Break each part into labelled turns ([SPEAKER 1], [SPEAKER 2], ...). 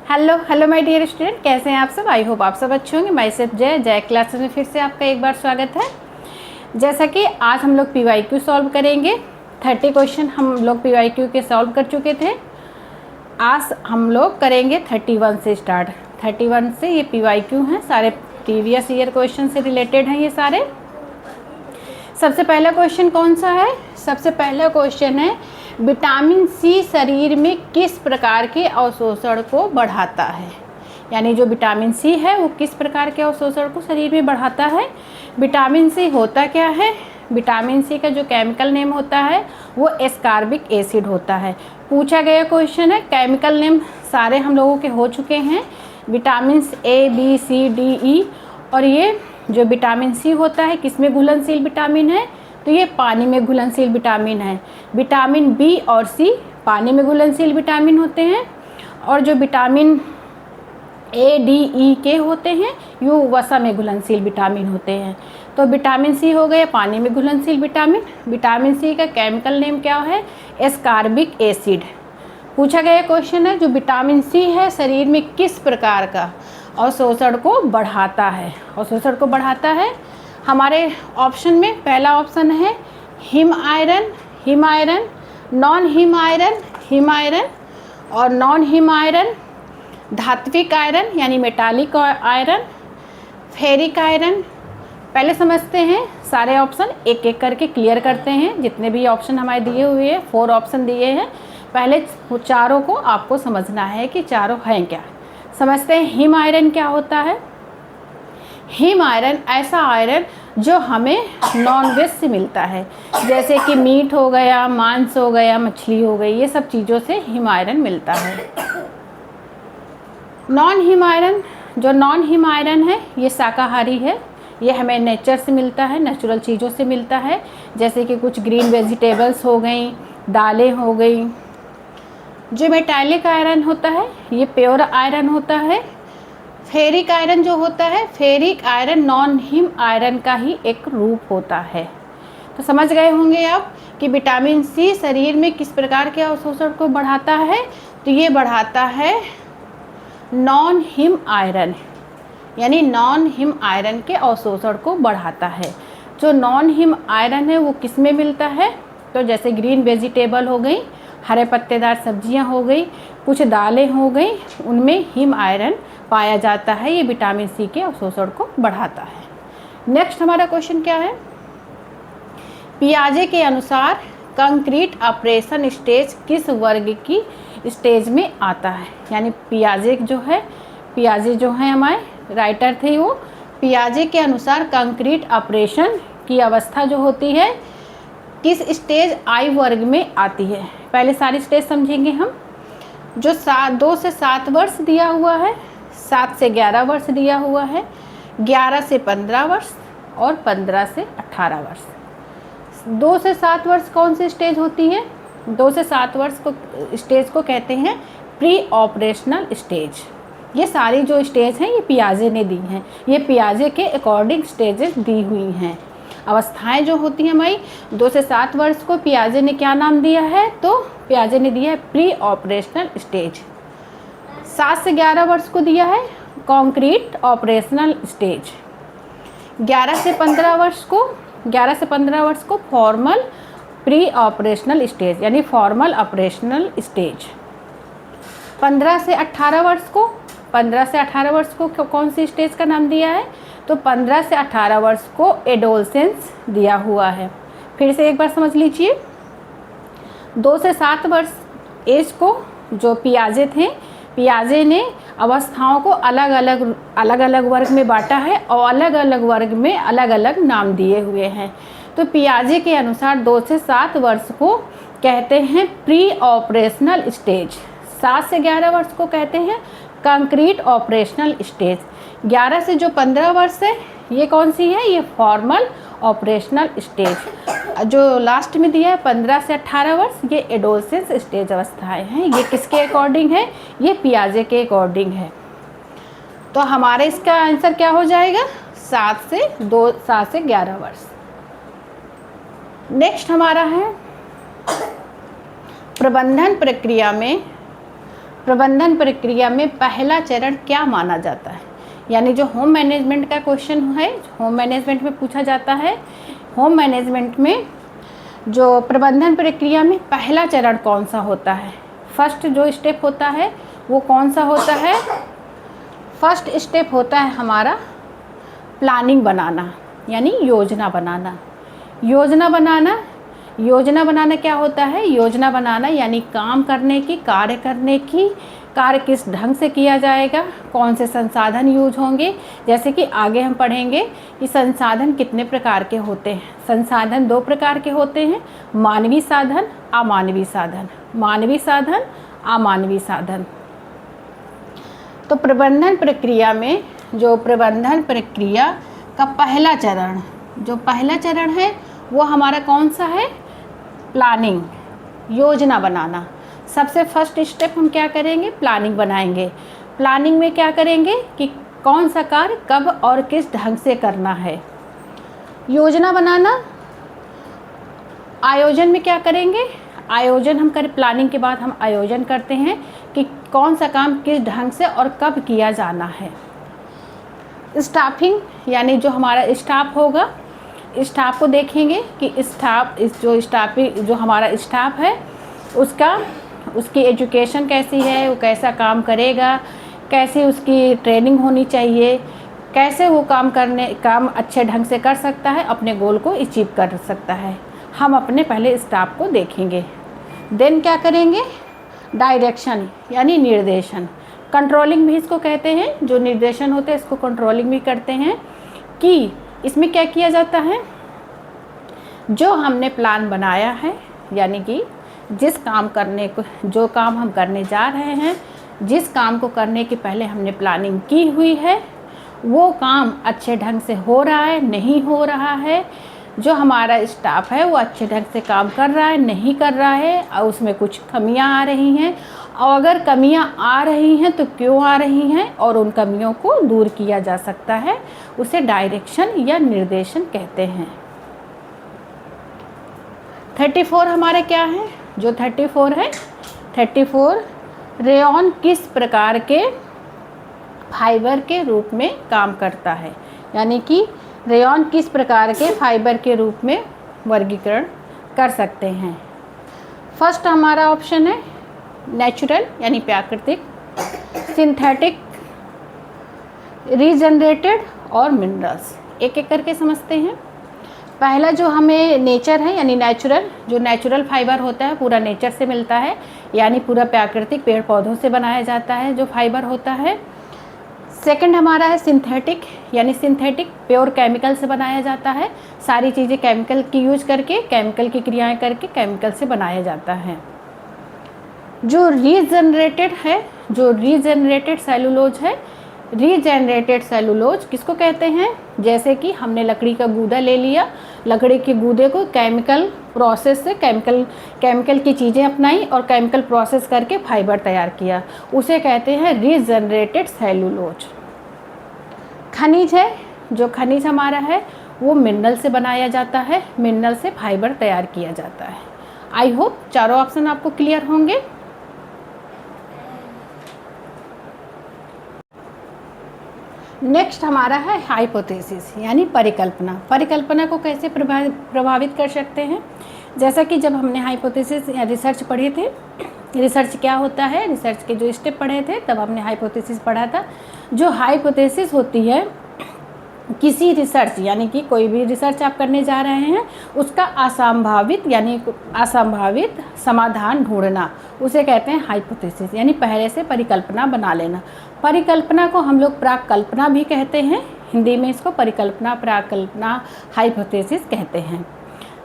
[SPEAKER 1] Hello hello my dear student, कैसे हैं आप सब। आई होप आप सब अच्छे होंगे। माई सेल्फ जय क्लासेस में फिर से आपका एक बार स्वागत है। जैसा कि आज हम लोग PYQ सॉल्व करेंगे। 30 क्वेश्चन हम लोग PYQ के सॉल्व कर चुके थे। आज हम लोग करेंगे 31 से स्टार्ट। 31 से ये PYQ हैं, सारे प्रीवियस ईयर क्वेश्चन से रिलेटेड हैं ये सारे। सबसे पहला क्वेश्चन कौन सा है? सबसे पहला क्वेश्चन है विटामिन सी शरीर में किस प्रकार के अवशोषण को बढ़ाता है। यानी जो विटामिन सी है वो किस प्रकार के अवशोषण को शरीर में बढ़ाता है। विटामिन सी होता क्या है? विटामिन सी का जो केमिकल नेम होता है वो एस्कॉर्बिक एसिड होता है। पूछा गया क्वेश्चन है। केमिकल नेम सारे हम लोगों के हो चुके हैं, vitamin A B C D E। और ये जो विटामिन सी होता है किस में घुलनशील विटामिन है? तो ये पानी में घुलनशील विटामिन है। विटामिन बी और सी पानी में घुलनशील विटामिन होते हैं, और जो विटामिन A D E के होते हैं ये वसा में घुलनशील विटामिन होते हैं। तो विटामिन सी हो गया पानी में घुलनशील विटामिन। विटामिन सी का केमिकल नेम क्या है? Ascorbic acid. पूछा गया क्वेश्चन है जो विटामिन सी है शरीर में किस प्रकार का अवशोषण को बढ़ाता है। अवशोषण को बढ़ाता है हमारे ऑप्शन में पहला ऑप्शन है him iron, non him iron और नॉन हिम आयरन, धात्विक आयरन यानी मेटालिक आयरन, फेरिक आयरन। पहले समझते हैं सारे ऑप्शन, एक एक करके क्लियर करते हैं। जितने भी ऑप्शन हमारे दिए हुए हैं, 4 ऑप्शन दिए हैं, पहले चारों को आपको समझना है कि चारों हैं क्या। समझते हैं हिम आयरन क्या होता है। हिम आयरन ऐसा आयरन जो हमें नॉन वेज से मिलता है, जैसे कि मीट हो गया, मांस हो गया, मछली हो गई, ये सब चीज़ों से हिम आयरन मिलता है। नॉन हिम आयरन, जो नॉन हिम आयरन है ये शाकाहारी है। ये हमें नेचर से मिलता है, नेचुरल चीज़ों से मिलता है, जैसे कि कुछ ग्रीन वेजिटेबल्स हो गई, दालें हो गई। जो मेटालिक आयरन होता है ये प्योर आयरन होता है। फेरिक आयरन जो होता है, ferric iron non him iron का ही एक रूप होता है। तो समझ गए होंगे आप कि विटामिन सी शरीर में किस प्रकार के अवशोषण को बढ़ाता है। तो ये बढ़ाता है नॉन हिम आयरन, यानी नॉन हिम आयरन के अवशोषण को बढ़ाता है। जो नॉन हिम आयरन है वो किस में मिलता है? तो जैसे ग्रीन वेजिटेबल हो गई, हरे पत्तेदार सब्जियां हो गई, कुछ दालें हो गई, उनमें हिम आयरन पाया जाता है। ये विटामिन सी के अवशोषण को बढ़ाता है। नेक्स्ट हमारा क्वेश्चन क्या है? पियाजे के अनुसार कंक्रीट ऑपरेशन स्टेज किस वर्ग की स्टेज में आता है। यानी पियाजे जो है हमारे राइटर थे वो, पियाजे के अनुसार कंक्रीट ऑपरेशन की अवस्था जो होती है किस स्टेज आई वर्ग में आती है। पहले सारी स्टेज समझेंगे हम। जो 2 से 7 वर्ष दिया हुआ है, 7 से 11 वर्ष दिया हुआ है, 11 से 15 वर्ष और 15 से 18 वर्ष। 2 से 7 वर्ष कौन सी स्टेज होती है? 2 से 7 वर्ष को स्टेज को कहते हैं प्री ऑपरेशनल स्टेज। ये सारी जो स्टेज हैं ये पियाजे ने दी हैं, ये पियाजे के अकॉर्डिंग स्टेजेस दी हुई हैं। अवस्थाएं जो होती हैं हमारी 2 से 7 वर्ष को पियाजे ने क्या नाम दिया है? तो पियाजे ने दिया है प्री ऑपरेशनल स्टेज। 7 से 11 वर्ष को दिया है कॉन्क्रीट ऑपरेशनल स्टेज। 11 से 15 वर्ष को फॉर्मल प्री ऑपरेशनल स्टेज यानी फॉर्मल ऑपरेशनल स्टेज। 15 से 18 वर्ष को कौन सी स्टेज का नाम दिया है? तो 15 से 18 वर्ष को एडोलसेंस दिया हुआ है। फिर से एक बार समझ लीजिए। 2 से 7 वर्ष एज को जो पियाजे थे, पियाजे ने अवस्थाओं को अलग अलग वर्ग में बांटा है और अलग अलग वर्ग में अलग अलग नाम दिए हुए हैं। तो पियाजे के अनुसार 2 से 7 वर्ष को कहते हैं प्री ऑपरेशनल स्टेज। 7 से 11 वर्ष को कहते हैं कंक्रीट ऑपरेशनल स्टेज। 11 से जो 15 वर्ष है ये कौन सी है? ये फॉर्मल ऑपरेशनल स्टेज। जो लास्ट में दिया है 15 से 18 वर्ष, ये एडोलसेंस स्टेज अवस्थाएं हैं। ये किसके अकॉर्डिंग है? ये पियाजे के अकॉर्डिंग है। तो हमारे इसका आंसर क्या हो जाएगा? 7 से 11 वर्ष। नेक्स्ट हमारा है प्रबंधन प्रक्रिया में प्रबंधन प्रक्रिया में पहला चरण क्या माना जाता है? यानी जो होम मैनेजमेंट का क्वेश्चन है, होम मैनेजमेंट में पूछा जाता है, होम मैनेजमेंट में जो प्रबंधन प्रक्रिया में पहला चरण कौन सा होता है, फर्स्ट जो स्टेप होता है वो कौन सा होता है? फर्स्ट स्टेप होता है हमारा प्लानिंग बनाना, यानी योजना बनाना। योजना बनाना क्या होता है? योजना बनाना यानी काम करने की, कार्य करने की, कार्य किस ढंग से किया जाएगा, कौन से संसाधन यूज होंगे। जैसे कि आगे हम पढ़ेंगे कि संसाधन कितने प्रकार के होते हैं। संसाधन 2 प्रकार के होते हैं, मानवीय साधन, अमानवीय साधन। मानवीय साधन, अमानवीय साधन। तो प्रबंधन प्रक्रिया में जो प्रबंधन प्रक्रिया का पहला चरण है वो हमारा कौन सा है? प्लानिंग, योजना बनाना। सबसे फर्स्ट स्टेप हम क्या करेंगे? प्लानिंग बनाएंगे। प्लानिंग में क्या करेंगे कि कौन सा कार्य कब और किस ढंग से करना है। योजना बनाना, आयोजन में क्या करेंगे? आयोजन हम करें, प्लानिंग के बाद हम आयोजन करते हैं कि कौन सा काम किस ढंग से और कब किया जाना है। स्टाफिंग यानी जो हमारा स्टाफ होगा, स्टाफ को देखेंगे कि जो हमारा स्टाफ है उसकी एजुकेशन कैसी है, वो कैसा काम करेगा, कैसे उसकी ट्रेनिंग होनी चाहिए, कैसे वो काम अच्छे ढंग से कर सकता है, अपने गोल को अचीव कर सकता है। हम अपने पहले स्टाफ को देखेंगे। देन क्या करेंगे? डायरेक्शन यानी निर्देशन। कंट्रोलिंग भी इसको कहते हैं, जो निर्देशन होते हैं इसको कंट्रोलिंग भी करते हैं। कि इसमें क्या किया जाता है? जो हमने प्लान बनाया है, यानी कि जो काम हम करने जा रहे हैं, जिस काम को करने के पहले हमने प्लानिंग की हुई है, वो काम अच्छे ढंग से हो रहा है, नहीं हो रहा है, जो हमारा स्टाफ है वो अच्छे ढंग से काम कर रहा है, नहीं कर रहा है, और उसमें कुछ कमियां आ रही हैं, और अगर कमियां आ रही हैं तो क्यों आ रही हैं, और उन कमियों को दूर किया जा सकता है, उसे डायरेक्शन या निर्देशन कहते हैं। 34 हमारे क्या है? जो 34 है, 34 रेयॉन किस प्रकार के फाइबर के रूप में काम करता है, यानी कि रेयॉन किस प्रकार के फाइबर के रूप में वर्गीकरण कर सकते हैं। फर्स्ट हमारा ऑप्शन है नेचुरल यानी प्राकृतिक, सिंथेटिक, रीजनरेटेड और मिनरल्स। एक एक करके समझते हैं। पहला जो हमें नेचर है यानी नेचुरल, जो नेचुरल फाइबर होता है पूरा नेचर से मिलता है, यानी पूरा प्राकृतिक पेड़ पौधों से बनाया जाता है जो फाइबर होता है। सेकंड हमारा है सिंथेटिक, यानी सिंथेटिक प्योर केमिकल से बनाया जाता है, सारी चीज़ें केमिकल की यूज करके, केमिकल की क्रियाएं करके केमिकल से बनाया जाता है। जो रीजनरेटेड है, जो रीजनरेटेड सेलुलोज है, रीजनरेटेड सेलुलोज किसको कहते हैं? जैसे कि हमने लकड़ी का गूदा ले लिया, लकड़ी के गूदे को केमिकल प्रोसेस से केमिकल की चीज़ें अपनाई और केमिकल प्रोसेस करके फाइबर तैयार किया, उसे कहते हैं रीजनरेटेड सेलुलोज। खनिज है, जो खनिज हमारा है वो मिनरल से बनाया जाता है, मिनरल से फाइबर तैयार किया जाता है। आई होप चारों ऑप्शन आपको क्लियर होंगे। नेक्स्ट हमारा है हाइपोथेसिस यानी परिकल्पना। परिकल्पना को कैसे प्रभावित कर सकते हैं? जैसा कि जब हमने हाइपोथेसिस या रिसर्च पढ़े थे, रिसर्च क्या होता है, रिसर्च के जो स्टेप पढ़े थे तब हमने हाइपोथेसिस पढ़ा था। जो हाइपोथेसिस होती है किसी रिसर्च, यानी कि कोई भी रिसर्च आप करने जा रहे हैं उसका असंभावित यानी असंभावित समाधान ढूंढना, उसे कहते हैं हाइपोथेसिस, यानी पहले से परिकल्पना बना लेना। परिकल्पना को हम लोग प्राकल्पना भी कहते हैं, हिंदी में इसको परिकल्पना, प्राकल्पना, हाइपोथेसिस कहते हैं।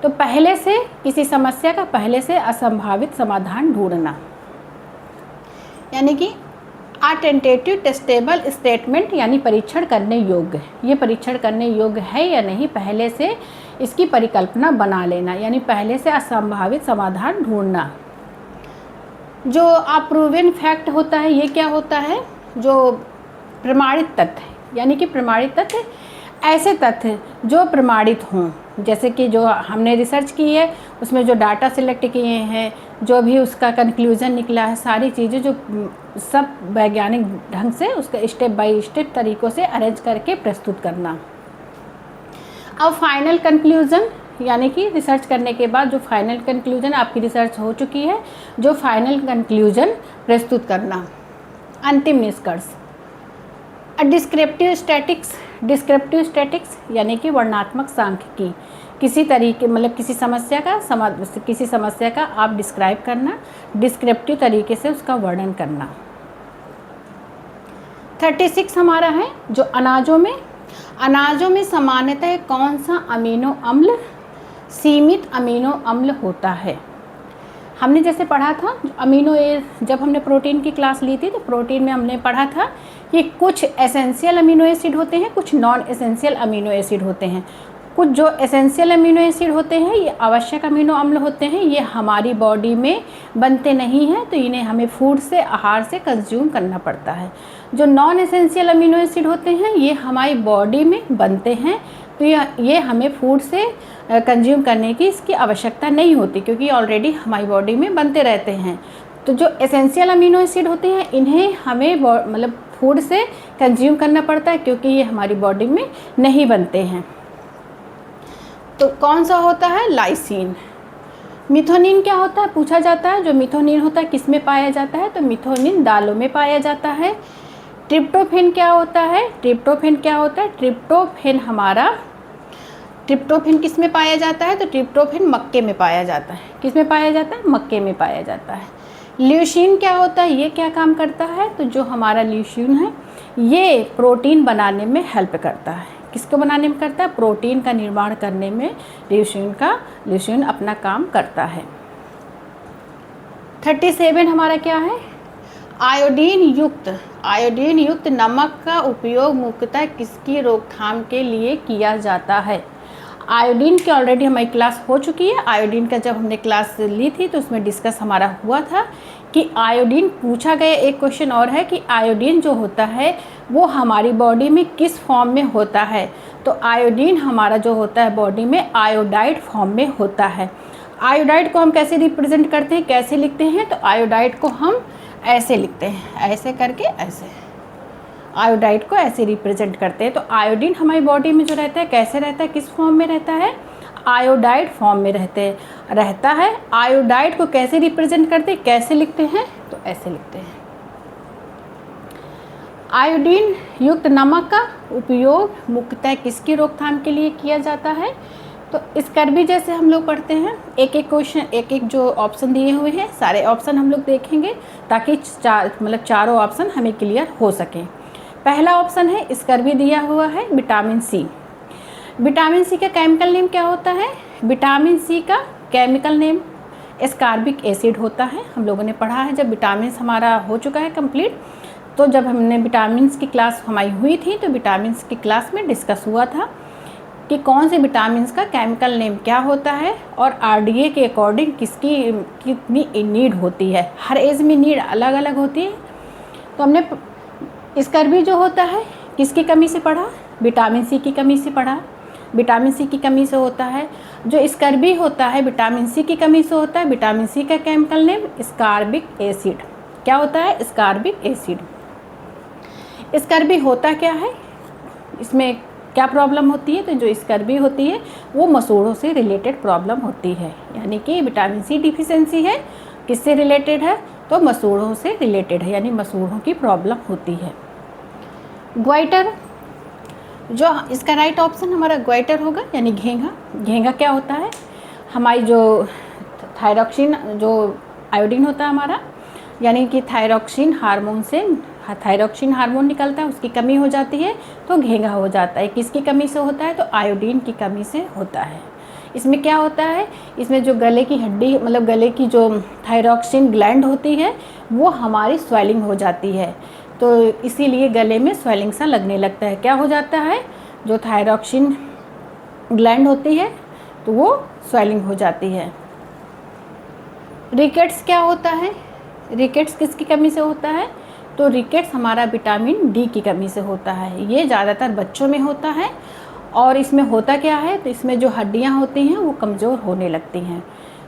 [SPEAKER 1] तो पहले से किसी समस्या का पहले से असंभावित समाधान ढूंढना, यानी कि टेंटेटिव टेस्टेबल स्टेटमेंट, यानी परीक्षण करने योग्य। ये परीक्षण करने योग्य है या नहीं, पहले से इसकी परिकल्पना बना लेना, यानी पहले से असंभावित समाधान ढूंढना। जो अप्रूवन फैक्ट होता है, ये क्या होता है? जो प्रमाणित तथ्य, यानी कि प्रमाणित तथ्य ऐसे तथ्य जो प्रमाणित हों, जैसे कि जो हमने रिसर्च की है उसमें जो डाटा सिलेक्ट किए हैं, जो भी उसका कंक्लूज़न निकला है, सारी चीज़ें जो सब वैज्ञानिक ढंग से उसका स्टेप बाय स्टेप तरीक़ों से अरेंज करके प्रस्तुत करना। अब फाइनल कंक्लूज़न, यानी कि रिसर्च करने के बाद जो फाइनल कंक्लूज़न, आपकी रिसर्च हो चुकी है, जो फाइनल कंक्लूज़न प्रस्तुत करना, अंतिम निष्कर्ष। डिस्क्रिप्टिव स्टैटिक्स यानी कि वर्णनात्मक सांख्यिकी, किसी तरीके मतलब किसी समस्या का आप डिस्क्राइब करना, डिस्क्रिप्टिव तरीके से उसका वर्णन करना। 36 हमारा है जो अनाजों में सामान्यतः कौन सा अमीनो अम्ल सीमित अमीनो अम्ल होता है। हमने जैसे पढ़ा था जब हमने प्रोटीन की क्लास ली थी तो प्रोटीन में हमने पढ़ा था कि कुछ एसेंशियल अमीनो एसिड होते हैं, कुछ नॉन एसेंशियल अमीनो एसिड होते हैं। कुछ जो एसेंशियल अमीनो एसिड होते हैं ये आवश्यक अमीनो अम्ल होते हैं, ये हमारी बॉडी में बनते नहीं हैं, तो इन्हें हमें फूड से, आहार से कंज्यूम करना पड़ता है। जो नॉन एसेंशियल अमीनो एसिड होते हैं ये हमारी बॉडी में बनते हैं, तो ये हमें फूड से कंज्यूम करने की इसकी आवश्यकता नहीं होती, क्योंकि ऑलरेडी हमारी बॉडी में बनते रहते हैं। तो जो एसेंशियल अमीनो एसिड होते हैं इन्हें हमें मतलब फूड से कंज्यूम करना पड़ता है, क्योंकि ये हमारी बॉडी में नहीं बनते हैं। तो कौन सा होता है? लाइसिन। मिथोनिन क्या होता है पूछा जाता है। जो मिथोनिन होता है किस में पाया जाता है? तो मिथोनिन दालों में पाया जाता है। ट्रिप्टोफैन क्या होता है? ट्रिप्टोफैन किस में पाया जाता है? तो ट्रिप्टोफैन मक्के में पाया जाता है। किस में पाया जाता है? मक्के में पाया जाता है। ल्यूसीन क्या होता है? ये क्या काम करता है? तो जो हमारा ल्यूसीन है ये प्रोटीन बनाने में हेल्प करता है। किसको बनाने में करता है? प्रोटीन का निर्माण करने में ल्यूसीन अपना काम करता है। 37 हमारा क्या है? आयोडीन युक्त नमक का उपयोग मुख्यतः किसकी रोकथाम के लिए किया जाता है? आयोडीन की ऑलरेडी हमारी क्लास हो चुकी है। आयोडीन का जब हमने क्लास ली थी तो उसमें डिस्कस हमारा हुआ था कि आयोडीन पूछा गया। एक क्वेश्चन और है कि आयोडीन जो होता है वो हमारी बॉडी में किस फॉर्म में होता है? तो आयोडीन हमारा जो होता है बॉडी में आयोडाइड फॉर्म में होता है। आयोडाइड को हम कैसे रिप्रेजेंट करते हैं, कैसे लिखते हैं? तो आयोडाइड को हम ऐसे लिखते हैं, ऐसे करके ऐसे आयोडाइड को ऐसे रिप्रेजेंट करते हैं। तो आयोडीन हमारी बॉडी में जो रहता है कैसे रहता है, किस फॉर्म में रहता है? आयोडाइड फॉर्म में रहता है। आयोडाइड को कैसे रिप्रेजेंट करते हैं, कैसे लिखते हैं? तो ऐसे लिखते हैं। आयोडीन युक्त नमक का उपयोग मुख्यतः किसकी रोकथाम के लिए किया जाता है? तो स्कर्वी जैसे हम लोग पढ़ते हैं, एक एक क्वेश्चन, एक एक जो ऑप्शन दिए हुए हैं सारे ऑप्शन हम लोग देखेंगे ताकि चारों ऑप्शन हमें क्लियर हो सकें। पहला ऑप्शन है स्कर्वी दिया हुआ है विटामिन सी। विटामिन सी का केमिकल नेम क्या होता है? विटामिन सी का केमिकल नेम एस्कॉर्बिक एसिड होता है। हम लोगों ने पढ़ा है जब विटामिन हमारा हो चुका है कंप्लीट, तो जब हमने विटामिन की क्लास हमारी हुई थी तो विटामिन की क्लास में डिस्कस हुआ था कि कौन से विटामिन का केमिकल नेम क्या होता है और आरडीए के अकॉर्डिंग कितनी नीड होती है। हर एज में नीड अलग अलग होती है। तो हमने स्कर्वी जो होता है किसकी कमी से पढ़ा? विटामिन सी की कमी से पढ़ा। विटामिन सी की कमी से होता है। जो स्कर्वी होता है विटामिन सी की कमी से होता है। विटामिन सी का केमिकल नेम स्कॉर्बिक एसिड। क्या होता है? Ascorbic acid. स्कर्वी होता क्या है, इसमें क्या प्रॉब्लम होती है? तो जो स्कर्वी होती है वो मसूड़ों से रिलेटेड प्रॉब्लम होती है, यानी कि विटामिन सी डिफिशिएंसी है। किससे रिलेटेड है? तो मसूड़ों से रिलेटेड है, यानी मसूड़ों की प्रॉब्लम होती है। ग्वाइटर, जो इसका राइट ऑप्शन हमारा ग्वाइटर होगा, यानी घेंघा। घेंघा क्या होता है? हमारी जो थायरॉक्सिन जो आयोडीन होता है हमारा, यानी कि थायरॉक्सिन हार्मोन निकलता है, उसकी कमी हो जाती है तो घेंघा हो जाता है। किसकी कमी से होता है? तो आयोडीन की कमी से होता है। इसमें क्या होता है? इसमें जो गले की हड्डी मतलब गले की जो थायरॉक्सिन ग्लैंड होती है वो हमारी स्वेलिंग हो जाती है, तो इसीलिए गले में स्वेलिंग सा लगने लगता है। क्या हो जाता है? जो थायरॉक्सिन ग्लैंड होती है तो वो स्वेलिंग हो जाती है। रिकेट्स क्या होता है? रिकेट्स किसकी कमी से होता है? तो रिकेट्स हमारा विटामिन डी की कमी से होता है। ये ज़्यादातर बच्चों में होता है और इसमें होता क्या है? तो इसमें जो हड्डियां होती हैं वो कमज़ोर होने लगती हैं।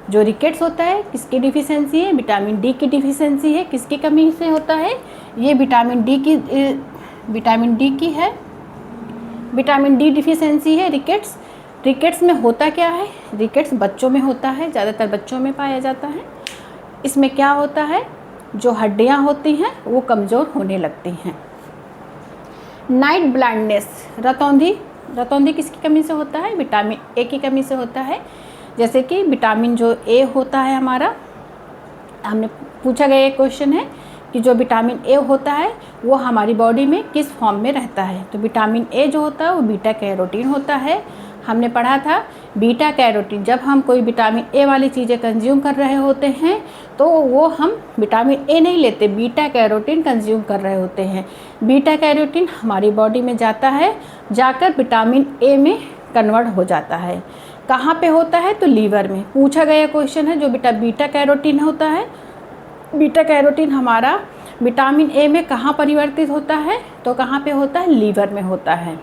[SPEAKER 1] जो रिकेट्स होता है किसकी डिफिशेंसी है, विटामिन डी की डिफिशेंसी है, किसकी कमी से होता है, ये विटामिन डी की है, विटामिन डी डिफिशेंसी है रिकेट्स। रिकेट्स में होता क्या है, रिकेट्स बच्चों में होता है, ज़्यादातर बच्चों में पाया जाता है। इसमें क्या होता है, जो हड्डियाँ होती हैं वो कमज़ोर होने लगती हैं। नाइट ब्लाइंडनेस, रतौंधी किसकी कमी से होता है, विटामिन ए की कमी से होता है। जैसे कि विटामिन जो ए होता है हमारा, हमने पूछा गया एक क्वेश्चन है कि जो विटामिन ए होता है वो हमारी बॉडी में किस फॉर्म में रहता है, तो विटामिन ए जो होता है वो बीटा कैरोटीन होता है। हमने पढ़ा था बीटा कैरोटीन, जब हम कोई विटामिन ए वाली चीज़ें कंज्यूम कर रहे होते हैं तो वो हम विटामिन ए नहीं लेते, बीटा कैरोटीन कंज्यूम कर रहे होते हैं। बीटा कैरोटीन हमारी बॉडी में जाता है, जाकर विटामिन ए में कन्वर्ट हो जाता है। कहाँ पे होता है, तो लीवर में। पूछा गया क्वेश्चन है जो बीटा कैरोटीन होता है, बीटा कैरोटीन हमारा विटामिन ए में कहाँ परिवर्तित होता है, तो कहाँ पे होता है, लीवर में होता है।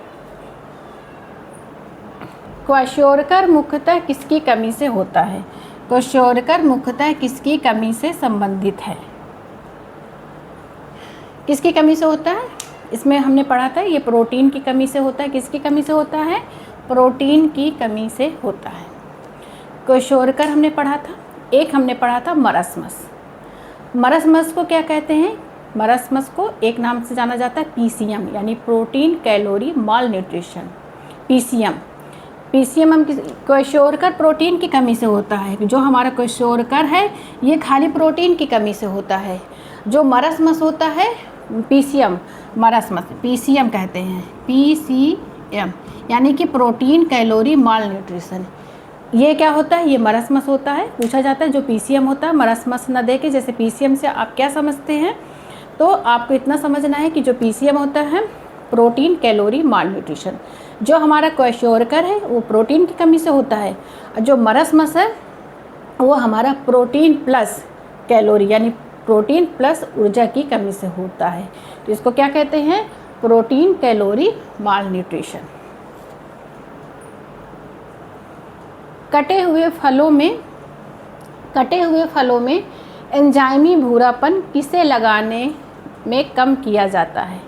[SPEAKER 1] क्वेश्चोरकर मुख्यतः किसकी कमी से होता है, क्वेश्चोरकर मुख्यतः किसकी कमी से संबंधित है, किसकी कमी से होता है, इसमें हमने पढ़ा था ये प्रोटीन की कमी से होता है। किसकी कमी से होता है, प्रोटीन की कमी से होता है। क्वेश्चोरकर हमने पढ़ा था। एक हमने पढ़ा था मरस्मस। मरस्मस को क्या कहते हैं, मरस्मस को एक नाम से जाना जाता है पीसीएम, यानी प्रोटीन कैलोरी माल न्यूट्रिशन, पीसीएम। पीसीएम हम क्वेश्चोरकर प्रोटीन की कमी से होता है। जो हमारा क्वेश्चोरकर है ये खाली प्रोटीन की कमी से होता है। जो मरस्मस होता है पीसीएम, मरस्मस पीसीएम कहते हैं, पीसीएम यानी कि प्रोटीन कैलोरी माल न्यूट्रिशन। ये क्या होता है, ये मरस्मस होता है। पूछा जाता है जो पीसीएम होता है मरस्मस न दे के, जैसे पीसीएम से आप क्या समझते हैं, तो आपको इतना समझना है कि जो पीसीएम होता है प्रोटीन कैलोरी माल न्यूट्रिशन। जो हमारा क्वेश्चोरकर है वो प्रोटीन की कमी से होता है, और जो मरस्मस है वो हमारा प्रोटीन प्लस कैलोरी यानी प्रोटीन प्लस ऊर्जा की कमी से होता है। तो इसको क्या कहते हैं, प्रोटीन कैलोरी माल न्यूट्रिशन। कटे हुए फलों में एंजाइमी भूरापन किसे लगाने में कम किया जाता है,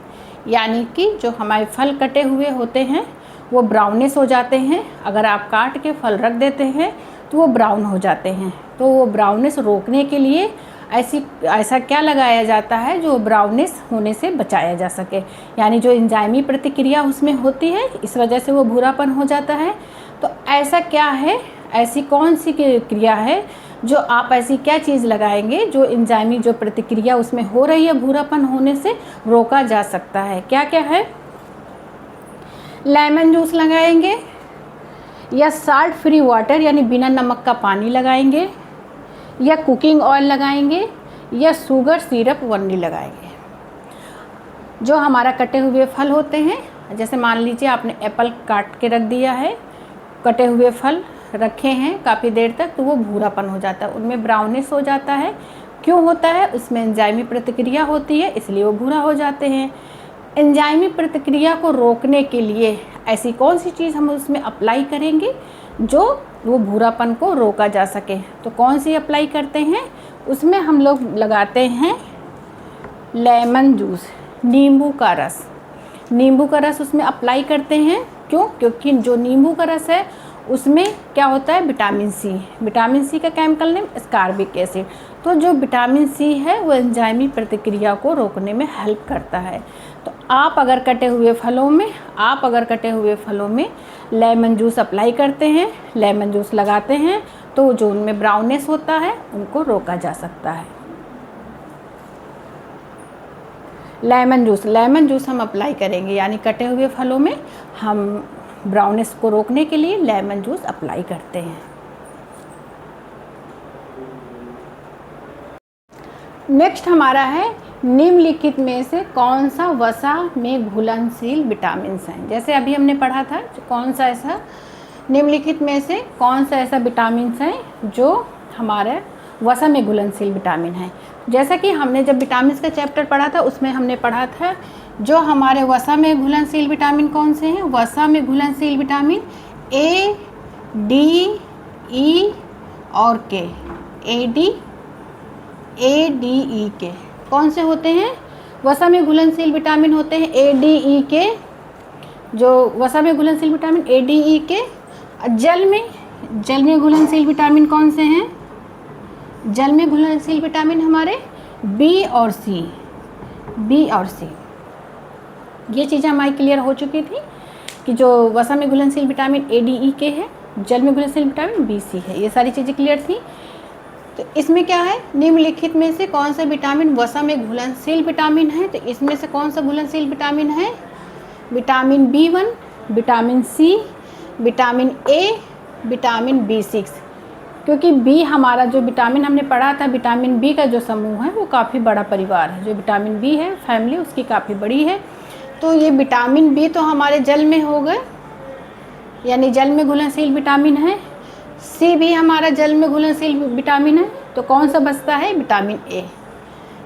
[SPEAKER 1] यानी कि जो हमारे फल कटे हुए होते हैं वो ब्राउनिश हो जाते हैं। अगर आप काट के फल रख देते हैं तो वो ब्राउन हो जाते हैं, तो वो ब्राउनिश रोकने के लिए ऐसा क्या लगाया जाता है जो ब्राउनिश होने से बचाया जा सके, यानी जो एंजाइमी प्रतिक्रिया उसमें होती है इस वजह से वो भूरापन हो जाता है। तो ऐसा क्या है, ऐसी कौन सी क्रिया है जो आप ऐसी क्या चीज़ लगाएंगे जो एंजाइमी जो प्रतिक्रिया उसमें हो रही है भूरापन होने से रोका जा सकता है, क्या क्या है, लेमन जूस लगाएंगे, या साल्ट फ्री वाटर यानी बिना नमक का पानी लगाएंगे, या कुकिंग ऑयल लगाएंगे, या शुगर सिरप वन्नी लगाएंगे। जो हमारा कटे हुए फल होते हैं, जैसे मान लीजिए आपने एप्पल काट के रख दिया है, कटे हुए फल रखे हैं काफ़ी देर तक, तो वो भूरापन हो जाता है, उनमें ब्राउनिश हो जाता है। क्यों होता है, उसमें एंजाइमी प्रतिक्रिया होती है इसलिए वो भूरा हो जाते हैं। एंजाइमी प्रतिक्रिया को रोकने के लिए ऐसी कौन सी चीज़ हम उसमें अप्लाई करेंगे जो वो भूरापन को रोका जा सके, तो कौन सी अप्लाई करते हैं, उसमें हम लोग लगाते हैं लेमन जूस, नींबू का रस। नींबू का रस उसमें अप्लाई करते हैं, क्यों, क्योंकि जो नींबू का रस है उसमें क्या होता है, विटामिन सी। विटामिन सी का केमिकल नेम एस्कॉर्बिक एसिड। तो जो विटामिन सी है वो एंजाइमी प्रतिक्रिया को रोकने में हेल्प करता है। तो आप अगर कटे हुए फलों में लेमन जूस अप्लाई करते हैं, लेमन जूस लगाते हैं, तो जो उनमें ब्राउनिश होता है उनको रोका जा सकता है। लेमन जूस हम अप्लाई करेंगे, यानी कटे हुए फलों में हम ब्राउनिश को रोकने के लिए लेमन जूस अप्लाई करते हैं। नेक्स्ट हमारा है निम्नलिखित में से कौन सा वसा में घुलनशील विटामिन हैं। जैसे अभी हमने पढ़ा था कौन सा ऐसा निम्नलिखित में से कौन सा ऐसा विटामिन है जो हमारे वसा में घुलनशील विटामिन है। जैसा कि हमने जब विटामिन का चैप्टर पढ़ा था उसमें हमने पढ़ा था जो हमारे वसा में घुलनशील विटामिन कौन से हैं, वसा में घुलनशील विटामिन ए, डी, ई और के, ADE के कौन से होते हैं? वसा में घुलनशील विटामिन होते हैं ADE के, जो वसा में घुलनशील विटामिन ADE के। जल में घुलनशील विटामिन कौन से हैं? जल में घुलनशील विटामिन हमारे बी और सी। ये चीज़ें हमारी क्लियर हो चुकी थी कि जो वसा में घुलनशील विटामिन ADE के है, जल में घुलनशील विटामिन BC है। ये सारी चीज़ें क्लियर थी। तो इसमें क्या है, निम्नलिखित में से कौन सा विटामिन वसा में घुलनशील विटामिन है? तो इसमें से कौन सा घुलनशील विटामिन है? Vitamin B1, vitamin C, vitamin A, vitamin B6। क्योंकि बी हमारा जो विटामिन हमने पढ़ा था, विटामिन बी का जो समूह है वो काफ़ी बड़ा परिवार है। जो विटामिन बी है फैमिली उसकी काफ़ी बड़ी है। तो ये विटामिन बी तो हमारे जल में हो गए, यानी जल में घुलनशील विटामिन है। सी भी हमारा जल में घुलनशील विटामिन है। तो कौन सा बचता है? Vitamin A.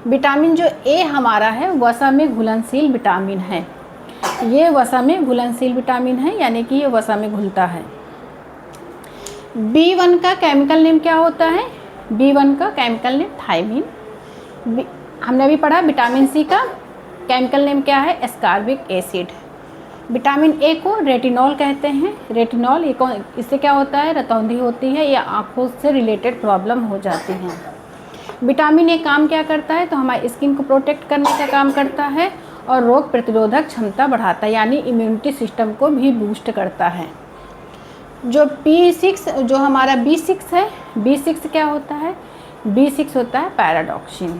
[SPEAKER 1] विटामिन जो ए हमारा है वसा में घुलनशील विटामिन है। ये वसा में घुलनशील विटामिन है, यानी कि ये वसा में घुलता है। B1 का केमिकल नेम क्या होता है? B1 का केमिकल नेम थायमीन। हमने अभी पढ़ा विटामिन सी का केमिकल नेम क्या है? Ascorbic acid. विटामिन ए को रेटिनॉल कहते हैं। रेटिनॉल इससे क्या होता है? रतौंधी होती है या आँखों से रिलेटेड प्रॉब्लम हो जाती हैं। विटामिन ए काम क्या करता है? तो हमारी स्किन को प्रोटेक्ट करने का काम करता है और रोग प्रतिरोधक क्षमता बढ़ाता है, यानी इम्यूनिटी सिस्टम को भी बूस्ट करता है। जो B6 जो हमारा B6 है, B6 क्या होता है? B6 होता है पैराडॉक्सिन।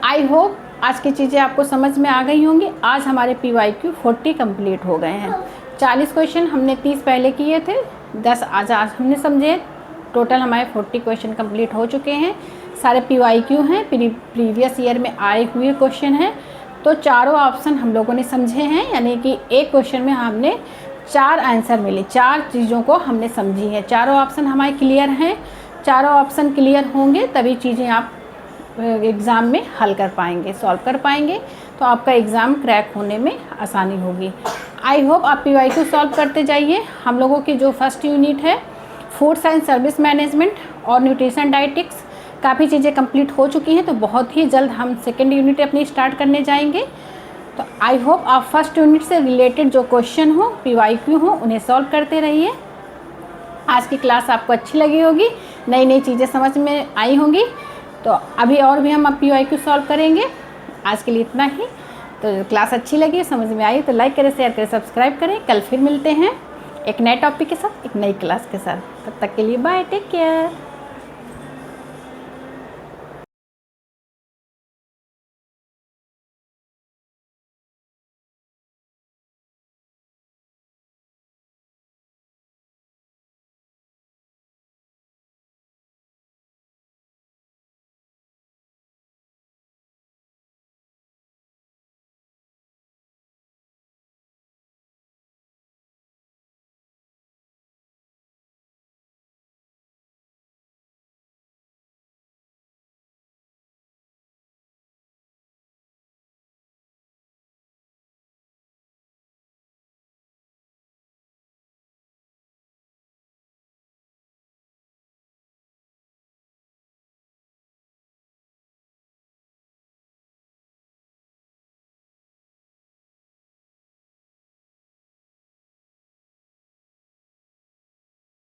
[SPEAKER 1] आई होप आज की चीज़ें आपको समझ में आ गई होंगी। आज हमारे PYQ 40 कंप्लीट हो गए हैं। 40 क्वेश्चन हमने 30 पहले किए थे, 10 आज हमने समझे। टोटल हमारे 40 क्वेश्चन कंप्लीट हो चुके हैं। सारे PYQ हैं, प्रीवियस ईयर में आए हुए क्वेश्चन हैं। तो चारों ऑप्शन हम लोगों ने समझे हैं, यानी कि एक क्वेश्चन में हमने 4 आंसर मिले, 4 चीज़ों को हमने समझी है। चारों ऑप्शन हमारे क्लियर हैं। चारों ऑप्शन क्लियर होंगे तभी चीज़ें आप एग्ज़ाम में हल कर पाएंगे, सॉल्व कर पाएंगे, तो आपका एग्ज़ाम क्रैक होने में आसानी होगी। आई होप आप PYQ सॉल्व करते जाइए। हम लोगों की जो फर्स्ट यूनिट है फूड साइंस सर्विस मैनेजमेंट और न्यूट्रिशन डाइटिक्स, काफ़ी चीज़ें कंप्लीट हो चुकी हैं। तो बहुत ही जल्द हम सेकेंड यूनिट अपनी स्टार्ट करने जाएंगे। तो आई होप आप फर्स्ट यूनिट से रिलेटेड जो क्वेश्चन हो, PYQ हो, उन्हें सॉल्व करते रहिए। आज की क्लास आपको अच्छी लगी होगी, नई नई चीज़ें समझ में आई होंगी। तो अभी और भी हम PYQ सॉल्व करेंगे। आज के लिए इतना ही। तो क्लास अच्छी लगी, समझ में आई तो लाइक करें, शेयर करें, सब्सक्राइब करें। कल फिर मिलते हैं एक नए टॉपिक के साथ, एक नई क्लास के साथ। तब तक के लिए बाय, टेक केयर।